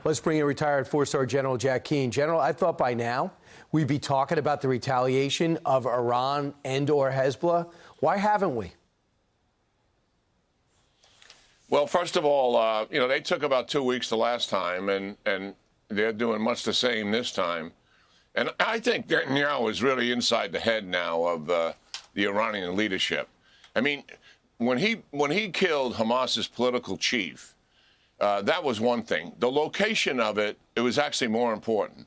Let's bring in retired four-star General Jack Keane. General, I thought by now we'd be talking about the retaliation of Iran and/or Hezbollah. Why haven't we? Well, first of all, they took about 2 weeks the last time, and they're doing much the same this time. And I think Netanyahu is really inside the head now of the Iranian leadership. I mean, when he killed Hamas's political chief, that was one thing. The location of it was actually more important,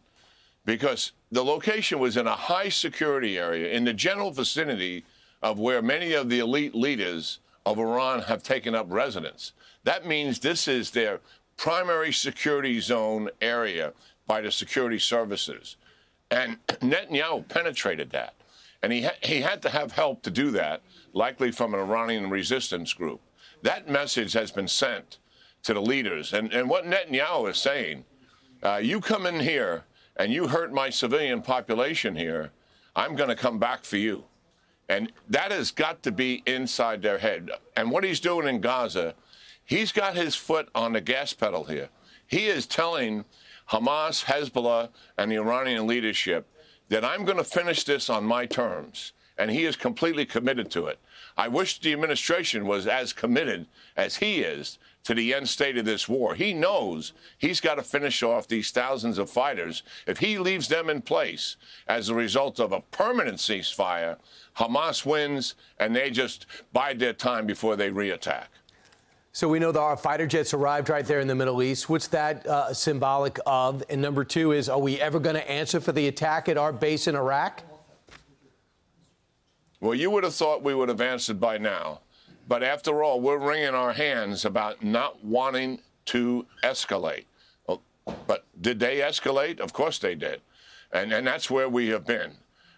because the location was in a high security area in the general vicinity of where many of the elite leaders of Iran have taken up residence. That means this is their primary security zone area by the security services. And Netanyahu penetrated that. And he had to have help to do that, likely from an Iranian resistance group. That message has been sent to the leaders. And what Netanyahu is saying, you come in here and you hurt my civilian population here, I'm going to come back for you. And that has got to be inside their head. And what he's doing in Gaza, he's got his foot on the gas pedal here. He is telling Hamas, Hezbollah, and the Iranian leadership that I'm going to finish this on my terms. And he is completely committed to it. I wish the administration was as committed as he is to the end state of this war. He knows he's got to finish off these thousands of fighters. If he leaves them in place as a result of a permanent ceasefire, Hamas wins, and they just bide their time before they reattack. So we know that our fighter jets arrived right there in the Middle East. What's that symbolic of? And number two is, are we ever going to answer for the attack at our base in Iraq? Well, you would have thought we would have answered by now. But after all, we're wringing our hands about not wanting to escalate. Well, but did they escalate? Of course they did. And that's where we have been.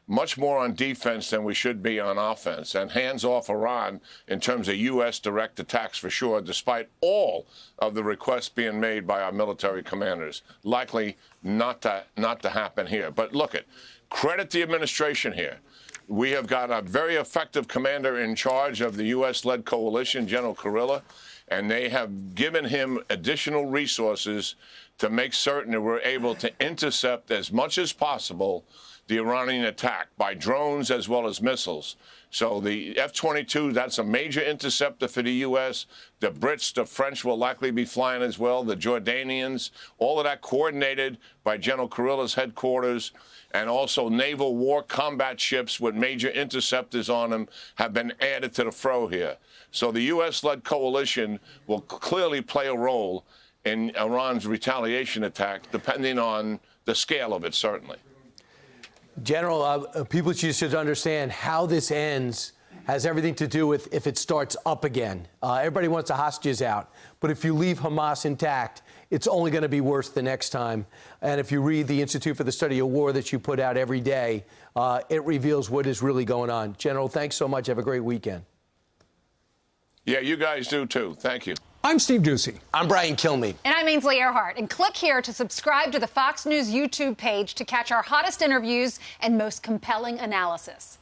Much more on defense than we should be on offense, and hands off Iran in terms of U.S. direct attacks for sure, despite all of the requests being made by our military commanders. Likely not to happen here. But look, credit the administration here. We have got a very effective commander in charge of the U.S.-led coalition, General Kurilla, and they have given him additional resources to make certain that we're able to intercept as much as possible the Iranian attack by drones as well as missiles. So the F-22, that's a major interceptor for the U.S. The Brits, the French will likely be flying as well, the Jordanians, all of that coordinated by General Kurilla's headquarters. And also naval war combat ships with major interceptors on them have been added to the fray here. So the U.S.-led coalition will clearly play a role in Iran's retaliation attack, depending on the scale of it, certainly. General, people should understand how this ends has everything to do with if it starts up again. Everybody wants the hostages out, but if you leave Hamas intact, it's only going to be worse the next time. And if you read the Institute for the Study of War that you put out every day, it reveals what is really going on. General, thanks so much. Have a great weekend. Yeah, you guys do, too. Thank you. I'm Steve Doocy. I'm Brian Kilmeade. And I'm Ainsley Earhart. And click here to subscribe to the Fox News YouTube page to catch our hottest interviews and most compelling analysis.